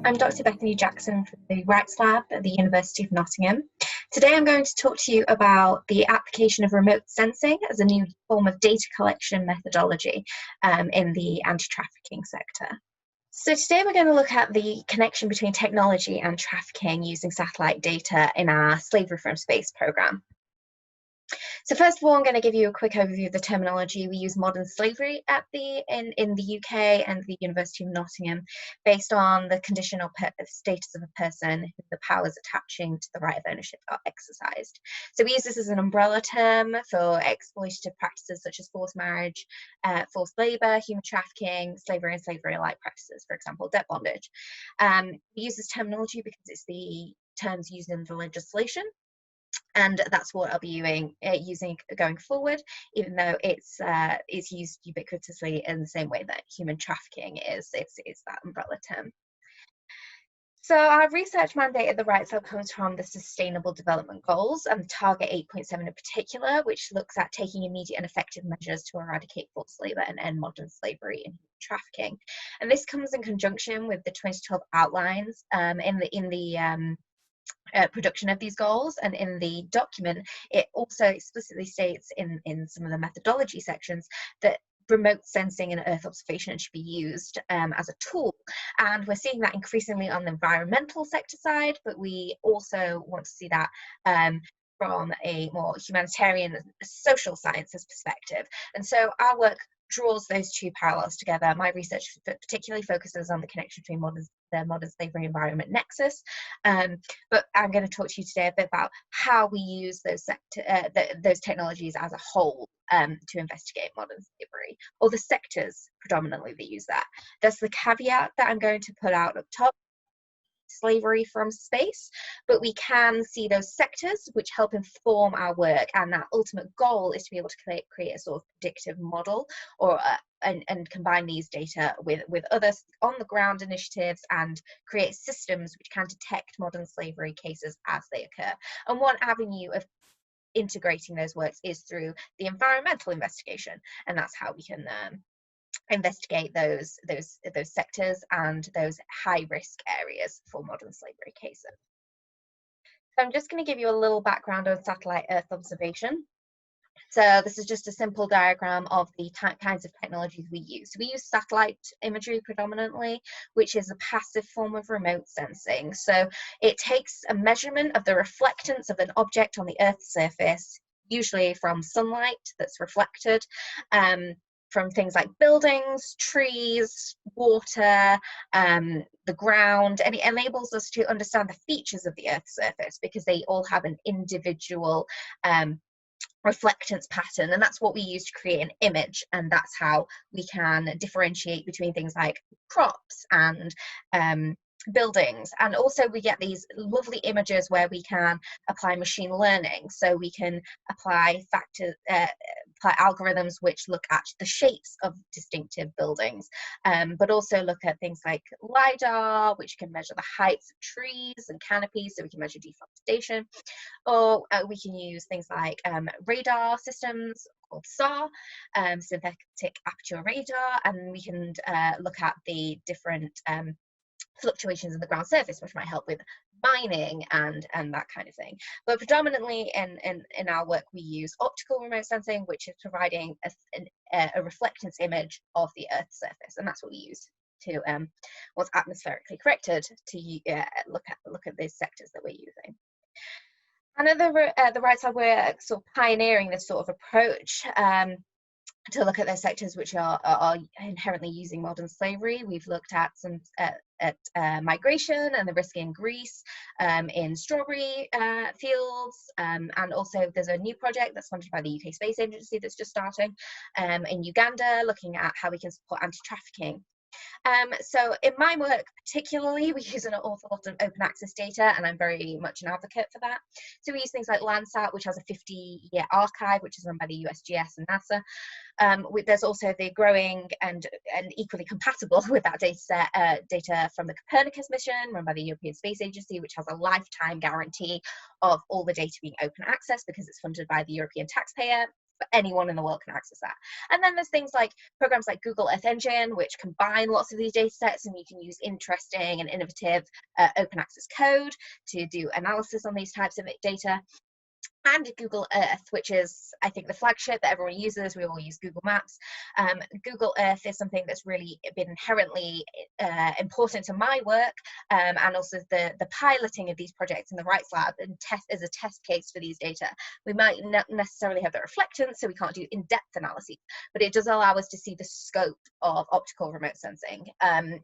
I'm Dr. BethanyJackson from the Rights Lab at the University of Nottingham. Today I'm going to talk to you about the application of remote sensing as a new form of data collection methodology in the anti-trafficking sector. So today we're going to look at the connection between technology and trafficking using satellite data in our Slavery from Space program. So first of all, I'm going to give you a quick overview of the terminology. We use modern slavery in the UK and the University of Nottingham based on the condition or status of a person who the powers attaching to the right of ownership are exercised. So we use this as an umbrella term for exploitative practices such as forced marriage, forced labour, human trafficking, slavery and slavery-like practices, for example, debt bondage. We use this terminology because it's the terms used in the legislation. And that's what I'll be using going forward, even though it's used ubiquitously in the same way that human trafficking is. It's that umbrella term. So our research mandate at the Rights Lab comes from the Sustainable Development Goals and Target 8.7 in particular, which looks at taking immediate and effective measures to eradicate forced labour and end modern slavery and human trafficking. And this comes in conjunction with the 2012 outlines in the production of these goals, and in the document it also explicitly states in some of the methodology sections that remote sensing and earth observation should be used as a tool, and we're seeing that increasingly on the environmental sector side, but we also want to see that from a more humanitarian social sciences perspective. And so our work draws those two parallels together. My research particularly focuses on the connection between the modern slavery environment nexus, but I'm going to talk to you today a bit about how we use those technologies as a whole to investigate modern slavery, or the sectors predominantly that use that. That's the caveat that I'm going to put out up top. Slavery from space, but we can see those sectors which help inform our work, and that ultimate goal is to be able to create a sort of predictive model, or and combine these data with other on the ground initiatives and create systems which can detect modern slavery cases as they occur. And one avenue of integrating those works is through the environmental investigation, and that's how we can investigate those sectors and those high risk areas for modern slavery cases. So I'm just going to give you a little background on satellite Earth observation. So this is just a simple diagram of the kinds of technologies we use. We use satellite imagery predominantly, which is a passive form of remote sensing. So it takes a measurement of the reflectance of an object on the Earth's surface, usually from sunlight that's reflected, from things like buildings, trees, water, the ground, and it enables us to understand the features of the Earth's surface because they all have an individual reflectance pattern, and that's what we use to create an image, and that's how we can differentiate between things like crops and buildings. And also we get these lovely images where we can apply machine learning, so we can apply algorithms which look at the shapes of distinctive buildings, but also look at things like LiDAR, which can measure the heights of trees and canopies, so we can measure deforestation, or we can use things like radar systems called SAR, synthetic aperture radar, and we can look at the different fluctuations in the ground surface, which might help with mining and that kind of thing. But predominantly in our work we use optical remote sensing, which is providing a reflectance image of the Earth's surface, and that's what we use to what's atmospherically corrected to look at these sectors that we're using. And at the Rights Lab, we're sort of pioneering this sort of approach to look at those sectors which are inherently using modern slavery. We've looked at some migration and the risk in Greece, in strawberry fields, and also there's a new project that's funded by the UK Space Agency that's just starting in Uganda, looking at how we can support anti-trafficking. So in my work particularly, we use an awful lot of open access data, and I'm very much an advocate for that. So we use things like Landsat, which has a 50-year archive, which is run by the USGS and NASA. There's also the growing and equally compatible with that data set, data from the Copernicus mission, run by the European Space Agency, which has a lifetime guarantee of all the data being open access because it's funded by the European taxpayer. but anyone in the world can access that. And then there's things like programs like Google Earth Engine, which combine lots of these data sets, and you can use interesting and innovative open access code to do analysis on these types of data. And Google Earth, which is, I think, the flagship that everyone uses. We all use Google Maps. Google Earth is something that's really been inherently important to my work, and also the piloting of these projects in the Rights Lab and as a test case for these data. We might not necessarily have the reflectance, so we can't do in-depth analysis, but it does allow us to see the scope of optical remote sensing and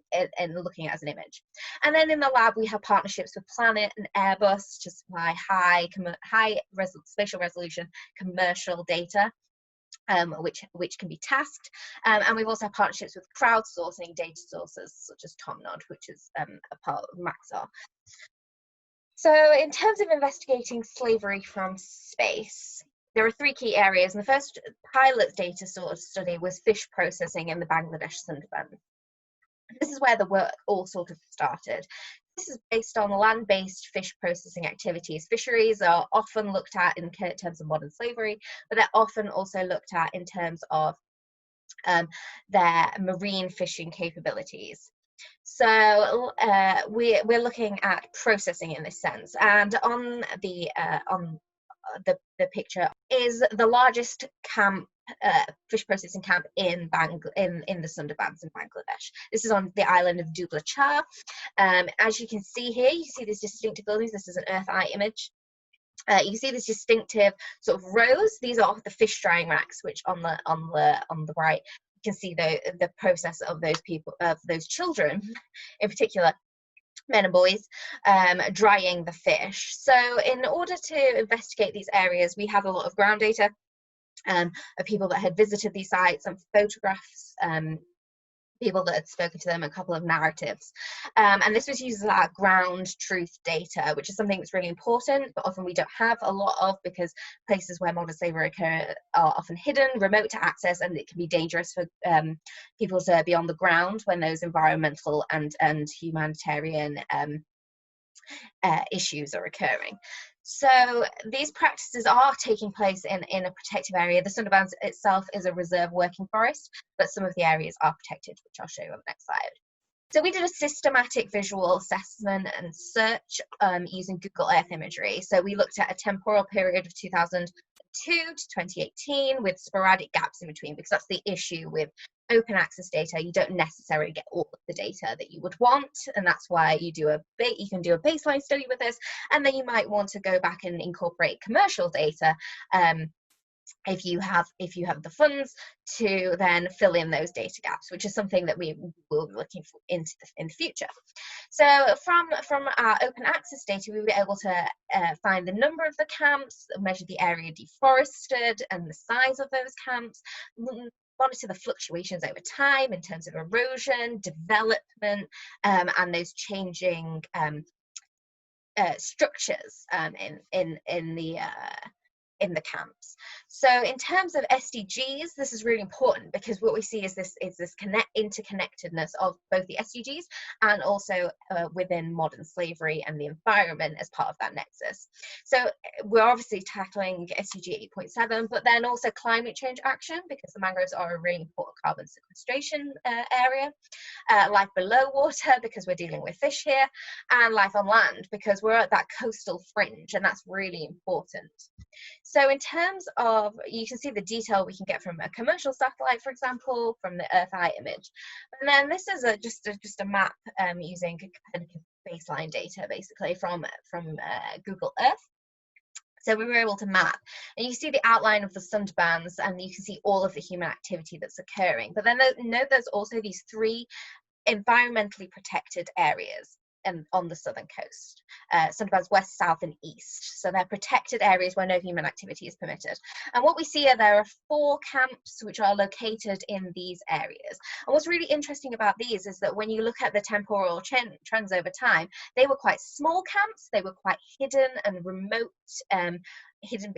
looking at it as an image. And then in the lab, we have partnerships with Planet and Airbus to supply high spatial resolution commercial data, which can be tasked, and we've also had partnerships with crowdsourcing data sources such as TomNod, which is a part of Maxar. So in terms of investigating slavery from space, there are 3 key areas, and the first pilot data sort of study was fish processing in the Bangladesh Sundarban. This is where the work all sort of started. This is based on land-based fish processing activities. Fisheries are often looked at in terms of modern slavery, but they're often also looked at in terms of their marine fishing capabilities. So we're looking at processing in this sense, and on the picture is the largest camp, fish processing camp in the Sundarbans in Bangladesh. This is on the island of Dubla Char. As you can see here, you see these distinctive buildings. This is an Earth Eye image. You see this distinctive sort of rows. These are the fish drying racks, which on the right you can see the process of those people, of those children in particular, men and boys, drying the fish. So in order to investigate these areas, we have a lot of ground data of people that had visited these sites, and photographs, people that had spoken to them, a couple of narratives. And this was used as our ground truth data, which is something that's really important, but often we don't have a lot of, because places where modern slavery occur are often hidden, remote to access, and it can be dangerous for people to be on the ground when those environmental and humanitarian issues are occurring. So these practices are taking place in a protective area. The Sundarbans itself is a reserve working forest, but some of the areas are protected, which I'll show you on the next slide. So we did a systematic visual assessment and search using Google Earth Imagery. So we looked at a temporal period of 2002 to 2018 with sporadic gaps in between, because that's the issue with open access data. You don't necessarily get all of the data that you would want, and that's why you can do a baseline study with this, and then you might want to go back and incorporate commercial data if you have the funds to then fill in those data gaps, which is something that we will be looking for in the future. So from our open access data, we were able to find the number of the camps, measure the area deforested and the size of those camps, monitor the fluctuations over time in terms of erosion, development, and those changing structures in the camps. So in terms of SDGs, this is really important, because what we see is this interconnectedness of both the SDGs and also within modern slavery and the environment as part of that nexus. So we're obviously tackling SDG 8.7, but then also climate change action, because the mangroves are a really important carbon sequestration area. Life below water, because we're dealing with fish here, and life on land, because we're at that coastal fringe, and that's really important. So in terms of, you can see the detail we can get from a commercial satellite, for example, from the Earth Eye image. And then this is just a map using baseline data, basically, from Google Earth. So we were able to map, and you see the outline of the Sundarbans, and you can see all of the human activity that's occurring. But then there's also these 3 environmentally protected areas on the southern coast, Sundarbans west, south and east. So they're protected areas where no human activity is permitted. And what we see there are 4 camps which are located in these areas. And what's really interesting about these is that when you look at the temporal trends over time, they were quite small camps, they were quite hidden and remote, hidden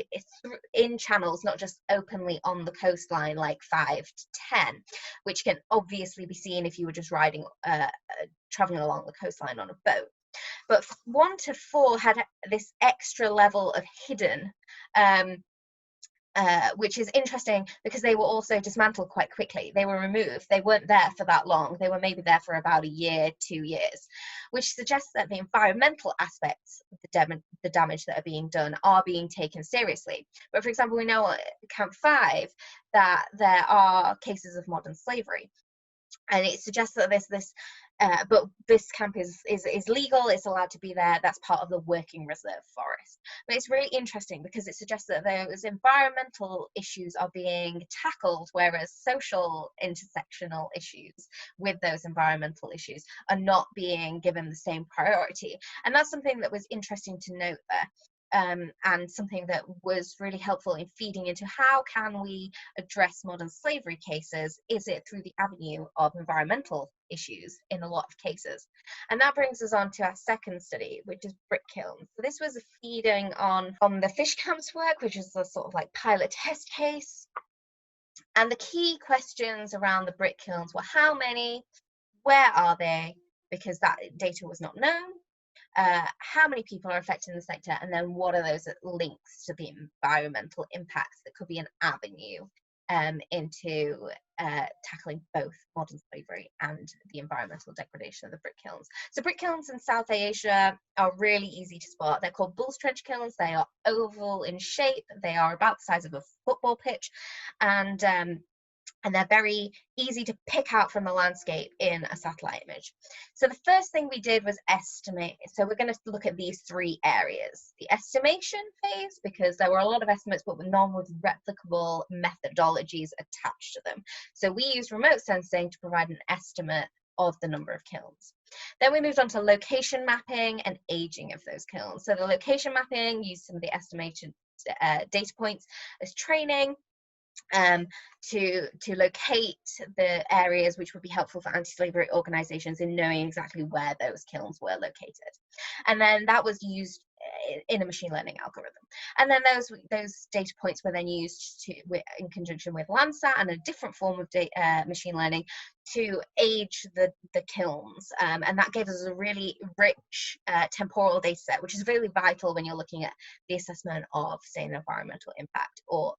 in channels, not just openly on the coastline like 5 to 10, which can obviously be seen if you were just traveling along the coastline on a boat. But 1 to 4 had this extra level of hidden which is interesting because they were also dismantled quite quickly. They were removed. They weren't there for that long. They were maybe there for about a year, 2 years, which suggests that the environmental aspects of the damage that are being done are being taken seriously. But for example, we know at Camp 5 that there are cases of modern slavery. And it suggests that but this camp is legal, it's allowed to be there, that's part of the working reserve forest. But it's really interesting because it suggests that those environmental issues are being tackled, whereas social intersectional issues with those environmental issues are not being given the same priority. And that's something that was interesting to note there. And something that was really helpful in feeding into how can we address modern slavery cases. Is it through the avenue of environmental issues in a lot of cases? And that brings us on to our second study, which is brick kilns. So this was feeding on from the fish camps work, which is the sort of like pilot test case. And the key questions around the brick kilns were how many, where are they, because that data was not known, how many people are affected in the sector, and then what are those links to the environmental impacts that could be an avenue into tackling both modern slavery and the environmental degradation of the brick kilns. So brick kilns in South Asia are really easy to spot. They're called bull's trench kilns. They are oval in shape. They are about the size of a football pitch, and they're very easy to pick out from the landscape in a satellite image. So the first thing we did was estimate. So we're going to look at these 3 areas. The estimation phase, because there were a lot of estimates, but none with replicable methodologies attached to them. So we used remote sensing to provide an estimate of the number of kilns. Then we moved on to location mapping and aging of those kilns. So the location mapping used some of the estimated data points as training, to locate the areas which would be helpful for anti-slavery organizations in knowing exactly where those kilns were located. And then that was used in a machine learning algorithm. And then those data points were then used in conjunction with Landsat and a different form of machine learning to age the kilns. And that gave us a really rich temporal data set, which is really vital when you're looking at the assessment of, say, an environmental impact or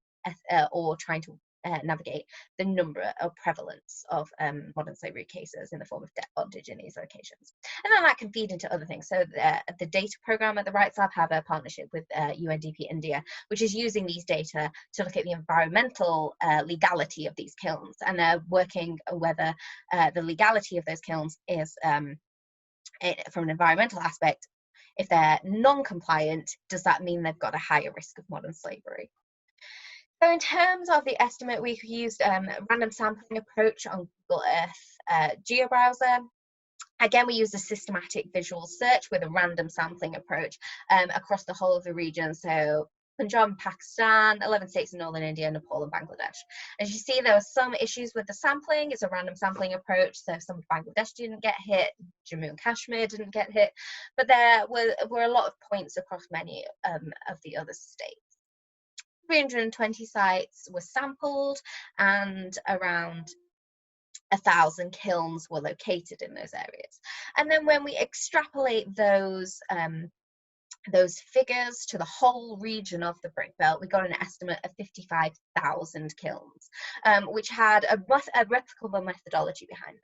trying to navigate the number or prevalence of modern slavery cases in the form of debt bondage in these locations. And then that can feed into other things. So the data program at the Rights Lab have a partnership with UNDP India, which is using these data to look at the environmental legality of these kilns. And they're working whether the legality of those kilns is, from an environmental aspect, if they're non-compliant, does that mean they've got a higher risk of modern slavery? So in terms of the estimate, we used a random sampling approach on Google Earth GeoBrowser. Again, we used a systematic visual search with a random sampling approach across the whole of the region. So Punjab and Pakistan, 11 states in northern India, Nepal and Bangladesh. As you see, there were some issues with the sampling. It's a random sampling approach. So some of Bangladesh didn't get hit, Jammu and Kashmir didn't get hit, but there were a lot of points across many of the other states. 320 sites were sampled and around 1,000 kilns were located in those areas. And then when we extrapolate those figures to the whole region of the brick belt, we got an estimate of 55,000 kilns, which had a replicable methodology behind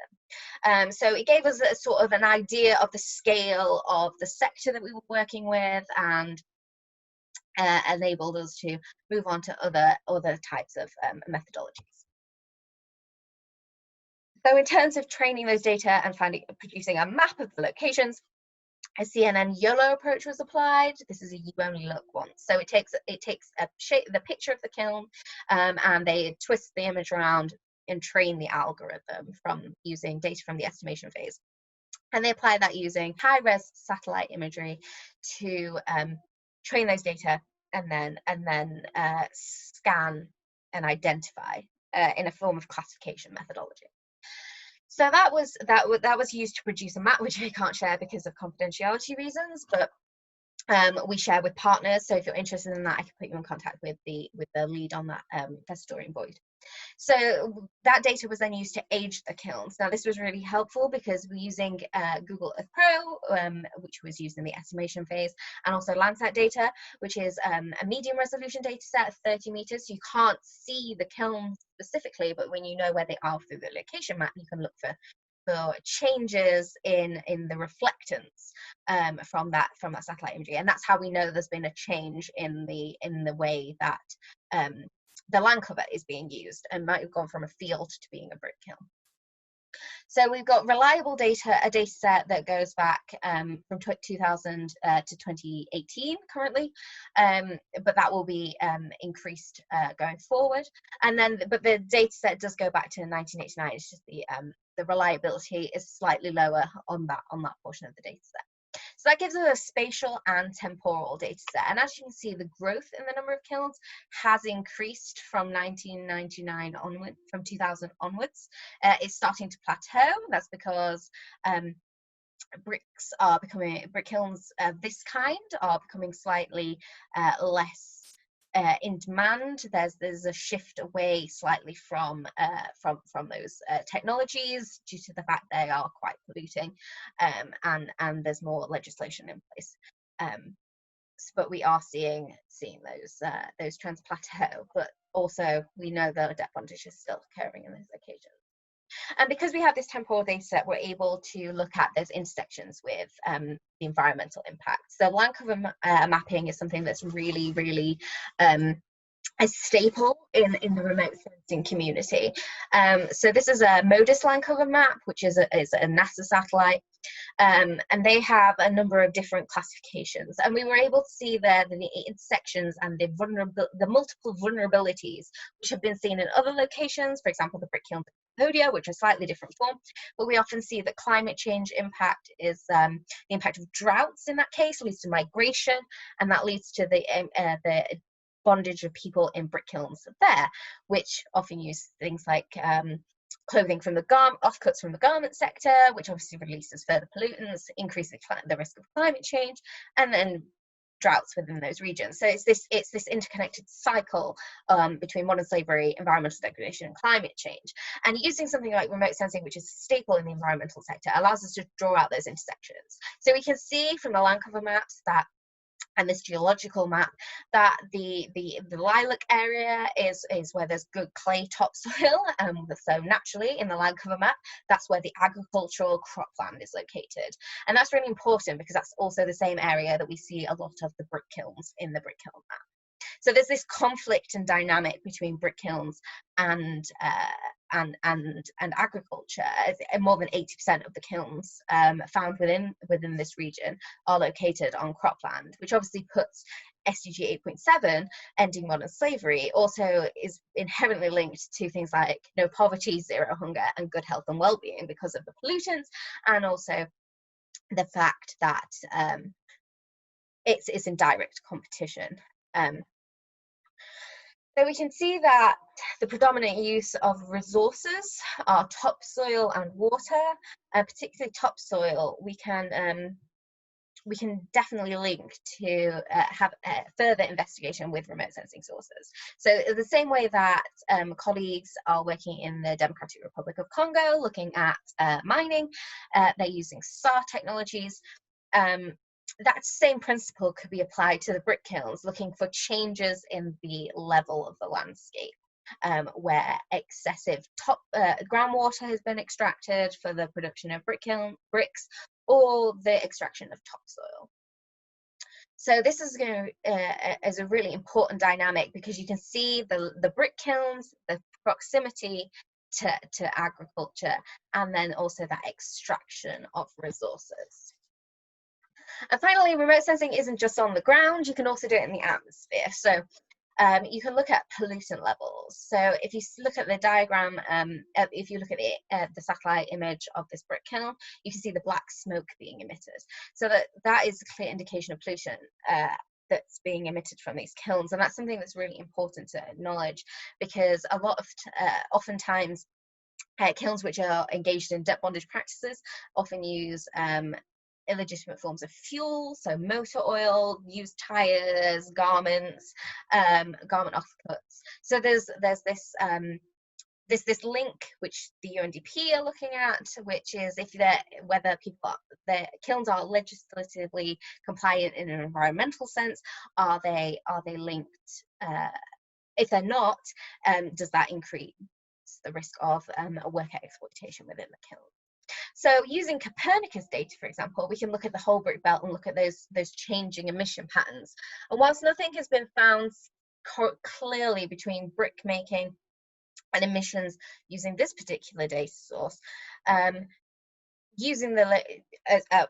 them. So it gave us a sort of an idea of the scale of the sector that we were working with, and enabled us to move on to other types of methodologies. So in terms of training those data and producing a map of the locations, a CNN YOLO approach was applied. This is a you only look once. So it takes the picture of the kiln, and they twist the image around and train the algorithm from using data from the estimation phase. And they apply that using high-res satellite imagery to train those data and then scan and identify in a form of classification methodology. So that was used to produce a map, which I can't share because of confidentiality reasons, but we share with partners. So if you're interested in that, I can put you in contact with the lead on that, Professor Dorian Boyd. So that data was then used to age the kilns. Now this was really helpful because we're using Google Earth Pro, which was used in the estimation phase, and also Landsat data, which is a medium resolution data set of 30 meters. So you can't see the kilns specifically, but when you know where they are through the location map, you can look for changes in the reflectance from that satellite imagery, and that's how we know there's been a change in the way that the land cover is being used, and might have gone from a field to being a brick kiln. So we've got reliable data, a data set that goes back from 2000 to 2018 currently, but that will be increased going forward. And then, but the data set does go back to 1989. It's just the reliability is slightly lower on that portion of the data set. So that gives us a spatial and temporal data set. And as you can see, the growth in the number of kilns has increased from 1999 onward, from 2000 onwards. It's starting to plateau. That's because brick kilns of this kind are becoming slightly less in demand. There's a shift away slightly from those technologies due to the fact they are quite polluting, and there's more legislation in place. But we are seeing those trends plateau. But also we know that debt bondage is still occurring in those occasions. And because we have this temporal data set, we're able to look at those intersections with the environmental impact. So land cover mapping is something that's really, really a staple in the remote sensing community. So this is a MODIS land cover map, which is a NASA satellite, and they have a number of different classifications. And we were able to see there the intersections and the multiple vulnerabilities which have been seen in other locations, for example, the brick kiln Cambodia, which are slightly different form. But we often see that climate change impact is the impact of droughts in that case leads to migration, and that leads to the bondage of people in brick kilns there, which often use things like clothing from the offcuts from the garment sector, which obviously releases further pollutants, increasing the risk of climate change, and then droughts within those regions. So it's this interconnected cycle between modern slavery, environmental degradation, and climate change. And using something like remote sensing, which is a staple in the environmental sector, allows us to draw out those intersections. So we can see from the land cover maps that, and this geological map, that the lilac area is where there's good clay topsoil. So naturally in the land cover map, that's where the agricultural cropland is located. And that's really important because that's also the same area that we see a lot of the brick kilns in the brick kiln map. So there's this conflict and dynamic between brick kilns and agriculture. More than 80% of the kilns found within this region are located on cropland, which obviously puts SDG 8.7, ending modern slavery, also is inherently linked to things like no poverty, zero hunger, and good health and well-being because of the pollutants, and also the fact that it's in direct competition. So we can see that the predominant use of resources are topsoil and water, particularly topsoil. We can definitely link to have further investigation with remote sensing sources. So the same way that colleagues are working in the Democratic Republic of Congo looking at mining, they're using SAR technologies. That same principle could be applied to the brick kilns, looking for changes in the level of the landscape, where excessive groundwater has been extracted for the production of bricks, or the extraction of topsoil. So this is going to is a really important dynamic because you can see the brick kilns, the proximity to agriculture, and then also that extraction of resources. And finally, remote sensing isn't just on the ground, you can also do it in the atmosphere. So you can look at pollutant levels. So if you look at the diagram, if you look at the satellite image of this brick kiln, you can see the black smoke being emitted. So that is a clear indication of pollution that's being emitted from these kilns. And that's something that's really important to acknowledge, because a lot of oftentimes kilns which are engaged in debt bondage practices often use illegitimate forms of fuel, so motor oil, used tires, garments, garment offcuts. So there's this link which the UNDP are looking at, which is if whether the kilns are legislatively compliant in an environmental sense. Are they linked? If they're not, does that increase the risk of worker exploitation within the kiln? So using Copernicus data, for example, we can look at the whole brick belt and look at those changing emission patterns. And whilst nothing has been found clearly between brick making and emissions using this particular data source, using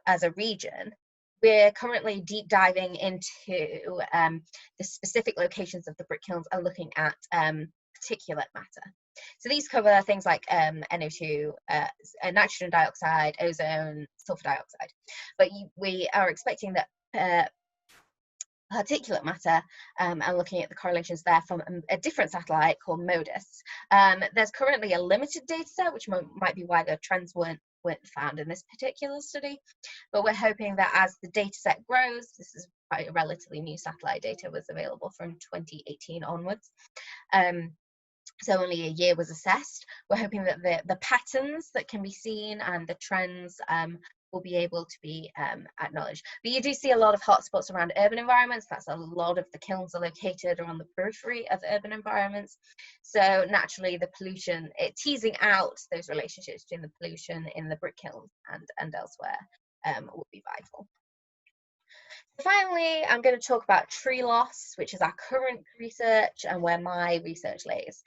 as a region, we're currently deep diving into the specific locations of the brick kilns and looking at particulate matter. So these cover things like NO2, nitrogen dioxide, ozone, sulfur dioxide. But we are expecting that particulate matter and looking at the correlations there from a different satellite called MODIS. There's currently a limited data set, which might be why the trends weren't found in this particular study, but we're hoping that as the data set grows, this is quite a relatively new satellite data, was available from 2018 onwards, so only a year was assessed. We're hoping that the patterns that can be seen and the trends will be able to be acknowledged. But you do see a lot of hotspots around urban environments. That's a lot of the kilns are located on the periphery of urban environments. So naturally the pollution, teasing out those relationships between the pollution in the brick kilns and elsewhere will be vital. Finally, I'm going to talk about tree loss, which is our current research and where my research lays.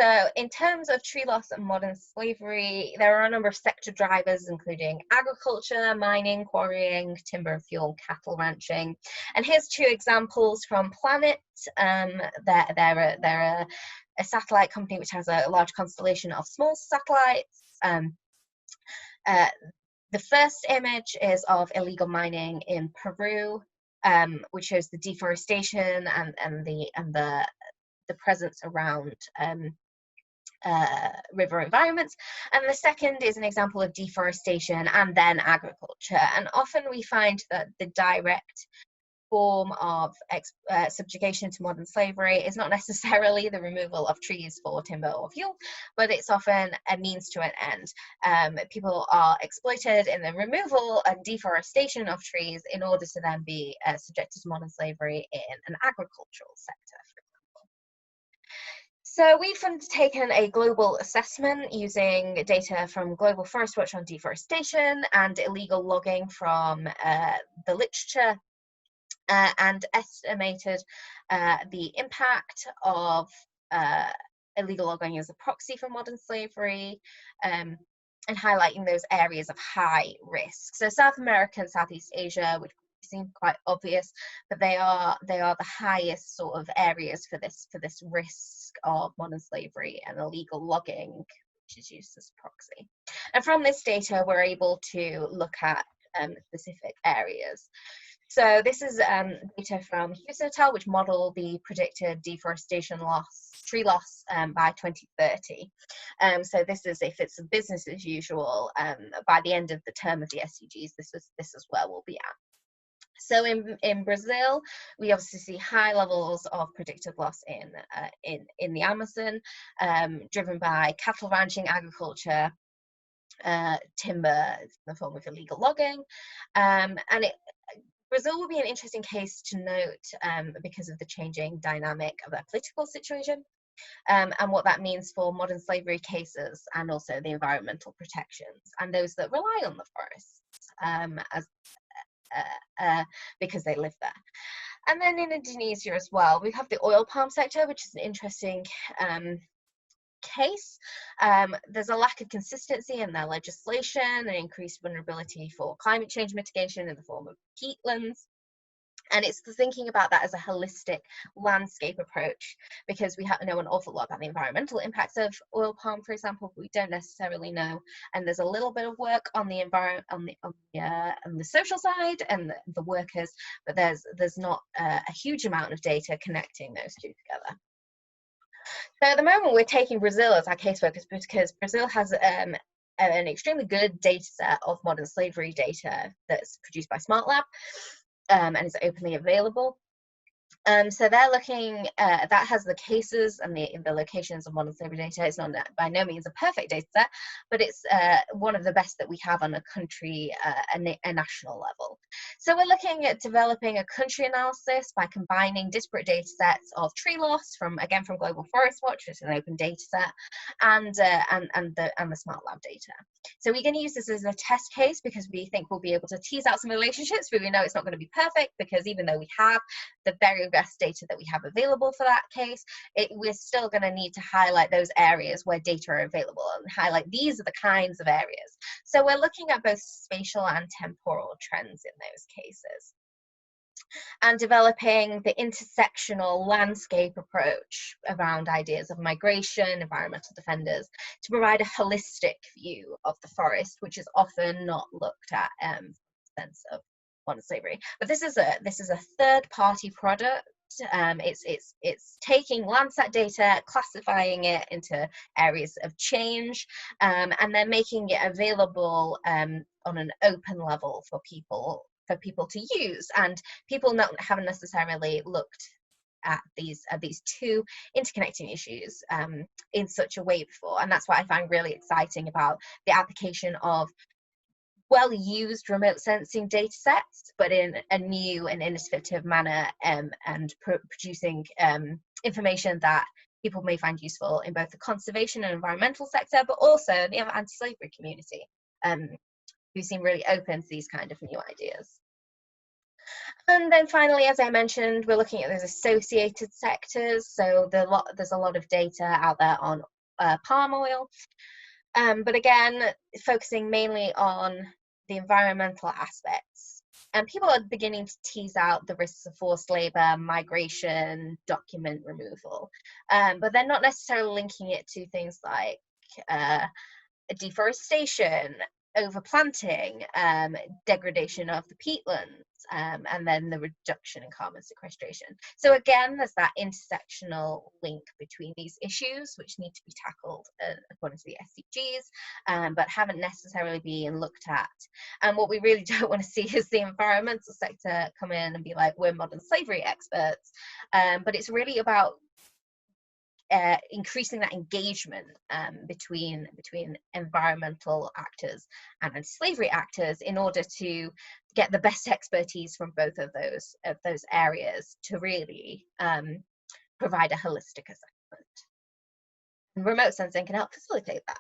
So in terms of tree loss and modern slavery, there are a number of sector drivers, including agriculture, mining, quarrying, timber and fuel, cattle ranching. And here's two examples from Planet. They're a satellite company which has a large constellation of small satellites. The first image is of illegal mining in Peru, which shows the deforestation and the presence around river environments. And the second is an example of deforestation and then agriculture. And often we find that the direct form of subjugation to modern slavery is not necessarily the removal of trees for timber or fuel, but it's often a means to an end. People are exploited in the removal and deforestation of trees in order to then be subjected to modern slavery in an agricultural sector, for example. So we've undertaken a global assessment using data from Global Forest Watch on deforestation and illegal logging from the literature, and estimated the impact of illegal logging as a proxy for modern slavery, and highlighting those areas of high risk. So South America and Southeast Asia, which seem quite obvious, but they are the highest sort of areas for this risk of modern slavery and illegal logging, which is used as a proxy. And from this data, we're able to look at specific areas. So this is data from Houston et al., which model the predicted deforestation loss, tree loss by 2030. So this is if it's business as usual, by the end of the term of the SDGs, this is where we'll be at. So in Brazil, we obviously see high levels of predicted loss in the Amazon, driven by cattle ranching, agriculture, timber in the form of illegal logging, and Brazil will be an interesting case to note because of the changing dynamic of their political situation and what that means for modern slavery cases and also the environmental protections and those that rely on the forests because they live there. And then in Indonesia as well, we have the oil palm sector, which is an interesting case. There's a lack of consistency in their legislation and increased vulnerability for climate change mitigation in the form of peatlands. And it's the thinking about that as a holistic landscape approach, because we know an awful lot about the environmental impacts of oil palm, for example, but we don't necessarily know. And there's a little bit of work on the environment, on the social side and the workers, but there's not a huge amount of data connecting those two together. So at the moment, we're taking Brazil as our case focus because Brazil has an extremely good data set of modern slavery data that's produced by SmartLab, and is openly available. So they're looking, that has the cases and the locations of modern slavery data. It's not by no means a perfect data set, but it's one of the best that we have on a country, a national level. So we're looking at developing a country analysis by combining disparate data sets of tree loss from Global Forest Watch, which is an open data set, and the SmartLab data. So we're going to use this as a test case because we think we'll be able to tease out some relationships, but we know it's not going to be perfect because even though we have the very best data that we have available for that case, we're still going to need to highlight those areas where data are available and highlight these are the kinds of areas. So we're looking at both spatial and temporal trends in those cases, and developing the intersectional landscape approach around ideas of migration, environmental defenders, to provide a holistic view of the forest, which is often not looked at from the sense of modern slavery. But this is a third-party product. It's taking Landsat data, classifying it into areas of change, and then making it available on an open level for people to use, and people haven't necessarily looked at these two interconnecting issues in such a way before. And that's what I find really exciting about the application of well-used remote sensing data sets, but in a new and innovative manner, and producing information that people may find useful in both the conservation and environmental sector, but also the anti-slavery community, who seem really open to these kind of new ideas. And then finally, as I mentioned, we're looking at those associated sectors. So there's a lot of data out there on palm oil, but again, focusing mainly on the environmental aspects. And people are beginning to tease out the risks of forced labor, migration, document removal, but they're not necessarily linking it to things like deforestation, overplanting, degradation of the peatlands, and then the reduction in carbon sequestration. So again, there's that intersectional link between these issues, which need to be tackled according to the SDGs, but haven't necessarily been looked at. And what we really don't want to see is the environmental sector come in and be like, we're modern slavery experts, but it's really about increasing that engagement between environmental actors and anti-slavery actors in order to get the best expertise from both of those areas to really provide a holistic assessment. And remote sensing can help facilitate that.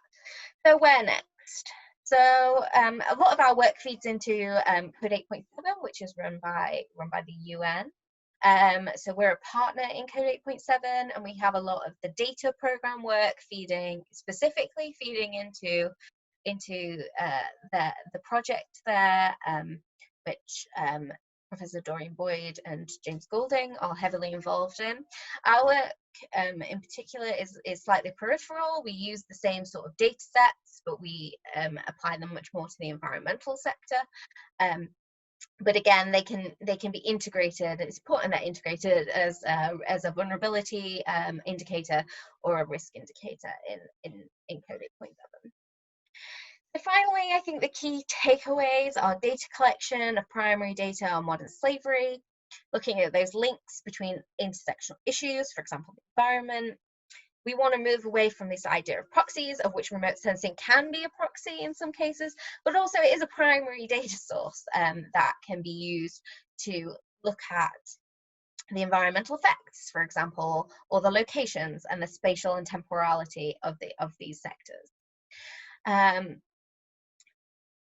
So where next? So a lot of our work feeds into Code 8.7, which is run by the UN. So we're a partner in Code 8.7, and we have a lot of the data program work specifically feeding into the project there, which Professor Dorian Boyd and James Goulding are heavily involved in. Our work in particular is slightly peripheral. We use the same sort of data sets, but we apply them much more to the environmental sector. But again, they can be integrated. It's important that integrated as a vulnerability indicator or a risk indicator in Code 8.7. So finally, I think the key takeaways are data collection of primary data on modern slavery, looking at those links between intersectional issues, for example, the environment. We want to move away from this idea of proxies, of which remote sensing can be a proxy in some cases, but also it is a primary data source that can be used to look at the environmental effects, for example, or the locations and the spatial and temporality of these sectors.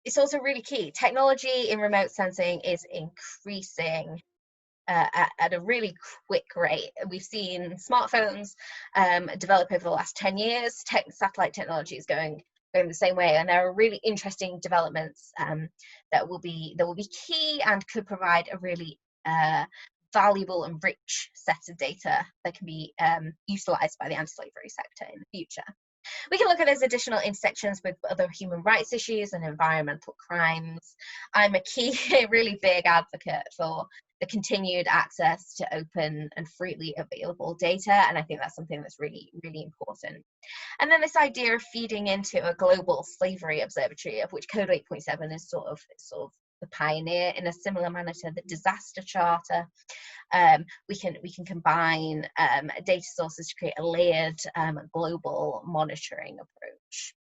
It's also really key. Technology in remote sensing is increasing at a really quick rate. We've seen smartphones develop over the last 10 years. Satellite technology is going the same way, and there are really interesting developments that will be key and could provide a really valuable and rich set of data that can be utilized by the anti-slavery sector in the future. We can look at those additional intersections with other human rights issues and environmental crimes. I'm a really big advocate for the continued access to open and freely available data, and I think that's something that's really, really important. And then this idea of feeding into a global slavery observatory, of which Code 8.7 is sort of the pioneer, in a similar manner to the disaster charter. We can combine data sources to create a layered global monitoring approach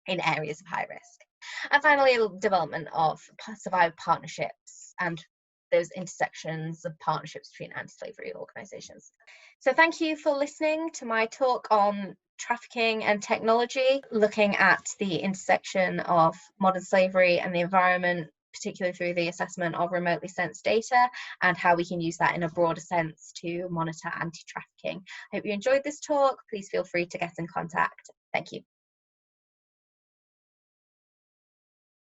in areas of high risk. And finally, development of survivor partnerships and those intersections of partnerships between anti-slavery organizations. So thank you for listening to my talk on trafficking and technology, looking at the intersection of modern slavery and the environment, particularly through the assessment of remotely sensed data and how we can use that in a broader sense to monitor anti-trafficking. I hope you enjoyed this talk. Please feel free to get in contact. Thank you.